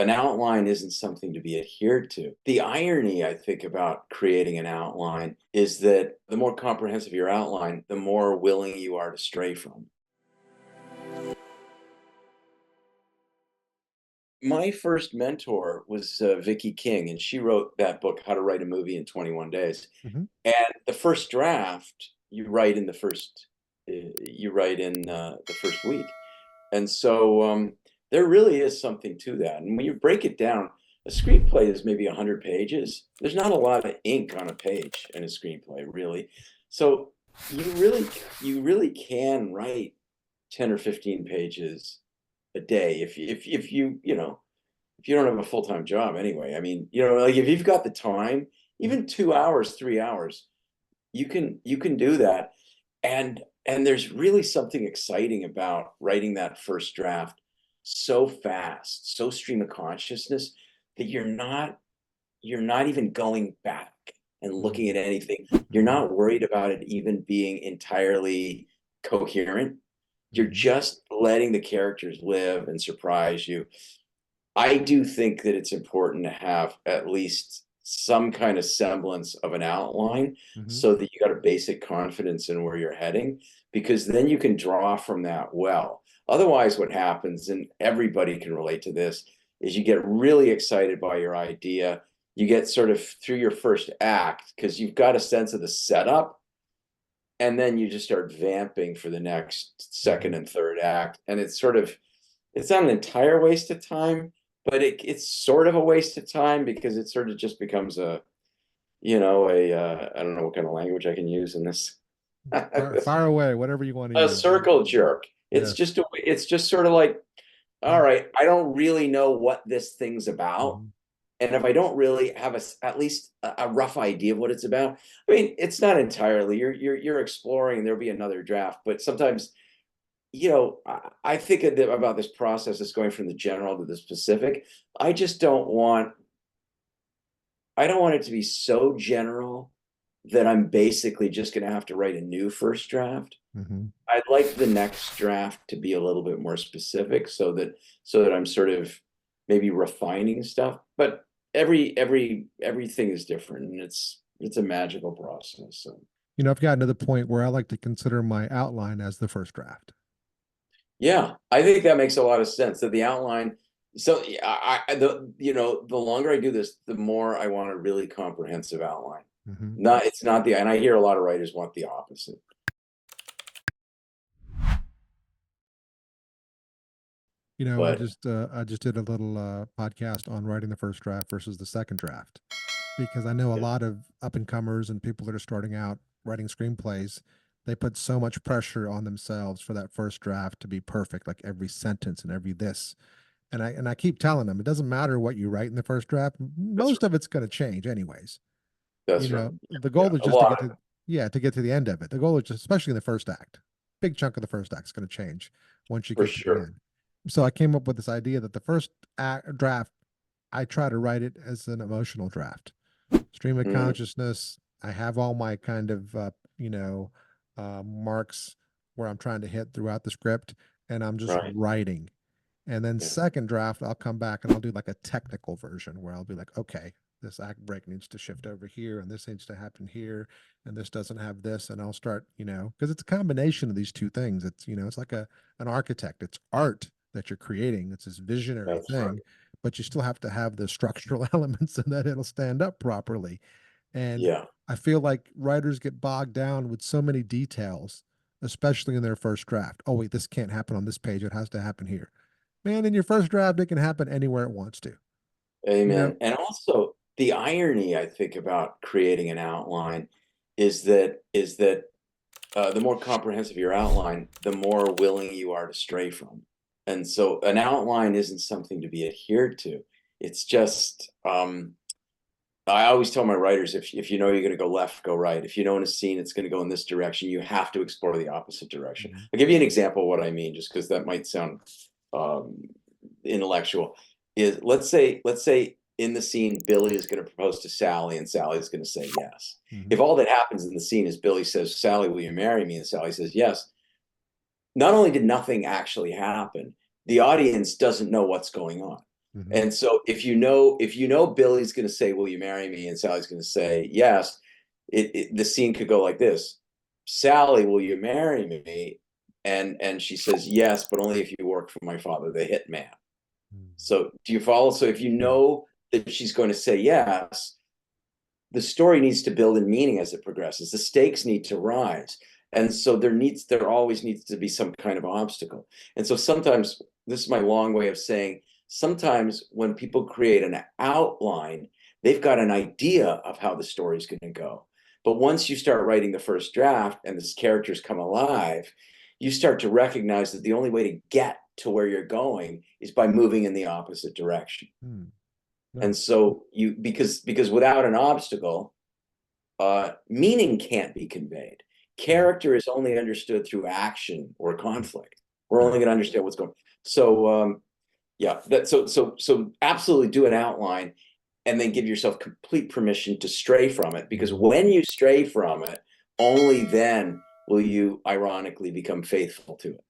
an outline isn't something to be adhered to. The irony, I think, about creating an outline is that the more comprehensive your outline, the more willing you are to stray from. My first mentor was Vicki King, and she wrote that book, How to Write a Movie in 21 Days. Hmm. And the first draft you write in the first week. And so there really is something to that. And when you break it down, a screenplay is maybe 100 pages. There's not a lot of ink on a page in a screenplay, really. So you really can write 10 or 15 pages a day if you don't have a full-time job anyway. I mean, like if you've got the time, even 2 hours, 3 hours, you can do that. And there's really something exciting about writing that first draft so fast, so stream of consciousness, that you're not even going back and looking at anything. You're Hmm. not worried about it even being entirely coherent. You're Hmm. just letting the characters live and surprise you. I do think that it's important to have at least some kind of semblance of an outline Hmm. so that you got a basic confidence in where you're heading, because then you can draw from that well. Otherwise, what happens, and everybody can relate to this, is you get really excited by your idea. You get sort of through your first act because you've got a sense of the setup, and then you just start vamping for the next Hmm. second and third act. And it's not an entire waste of time, but it's sort of a waste of time because it sort of just becomes I don't know what kind of language I can use in this. Fire away, whatever you want to A use. circle jerk. It's Yes. just it's just sort of like, all right, I don't really know what this thing's about. Hmm. And if I don't really have at least a rough idea of what it's about, I mean, it's not entirely. You're exploring. There'll be another draft, but sometimes I think about this process as going from the general to the specific. I just I don't want it to be so general that I'm basically just going to have to write a new first draft. Hmm. I'd like the next draft to be a little bit more specific so that I'm sort of maybe refining stuff. But everything is different, and it's a magical process. So I've gotten to the point where I like to consider my outline as the first draft. yeah, I think that makes a lot of sense. That the outline. So yeah, the longer I do this, the more I want a really comprehensive outline. Hmm. It's not and I hear a lot of writers want the opposite. But I just did a little podcast on writing the first draft versus the second draft because I know a yeah, lot of up and comers and people that are starting out writing screenplays, they put so much pressure on themselves for that first draft to be perfect, like every sentence and every this. And I keep telling them it doesn't matter what you write in the first draft, that's most of it's going to change anyways. that's right. The Yeah, goal is a just to lot get of to it, yeah, to get to the end of it. The goal is just, especially in the first act. Big chunk of the first act is going to change once you for get to the sure. end. So I came up with this idea that the first draft, I try to write it as an emotional draft. Stream of Mm, consciousness. I have all my kind of marks where I'm trying to hit throughout the script, and I'm just right. writing. And then Yeah. second draft, I'll come back and I'll do like a technical version where I'll be like, okay, this act break needs to shift over here, and this needs to happen here, and this doesn't have this, and I'll start, because it's a combination of these two things. It's like an architect. It's art that you're creating. It's this visionary That's right. thing, but you still have to have the structural elements and that it'll stand up properly. And Yeah. I feel like writers get bogged down with so many details, especially in their first draft. Oh, wait, this can't happen on this page. It has to happen here. Man, in your first draft, it can happen anywhere it wants to. You know, Amen. And also the irony, I think, about creating an outline is that the more comprehensive your outline, the more willing you are to stray from. And so an outline isn't something to be adhered to. It's just I always tell my writers, if you know you're going to go left, go right. If you know in a scene it's going to go in this direction, you have to explore the opposite direction. mhm. I'll give you an example of what I mean, just because that might sound um, intellectual. Is let's say in the scene Billy is going to propose to Sally and Sally is going to say yes. Mhm. If all that happens in the scene is Billy says, Sally, will you marry me? And Sally says yes. Not only did nothing actually happen, the audience doesn't know what's going on. Mhm. And so if you know Billy's going to say, "Will you marry me?" and Sally's going to say yes, the scene could go like this: Sally, will you marry me? And she says yes, but only if you work for my father, the hitman. Mm. So do you follow? So if you Yeah. know that she's going to say yes, the story needs to build in meaning as it progresses. The stakes need to rise. And so there always needs to be some kind of obstacle. And so sometimes, this is my long way of saying, sometimes when people create an outline, they've got an idea of how the story's going to go. But once you start writing the first draft and the characters come alive, you start to recognize that the only way to get to where you're going is by moving in the opposite direction. Mm. And No. so because without an obstacle, meaning can't be conveyed. Right. Character is only understood through action or conflict. We're only Right. going to understand what's going on. So yeah, so absolutely do an outline and then give yourself complete permission to stray from it, because Mhm. when you stray from it, only then will you ironically become faithful to it.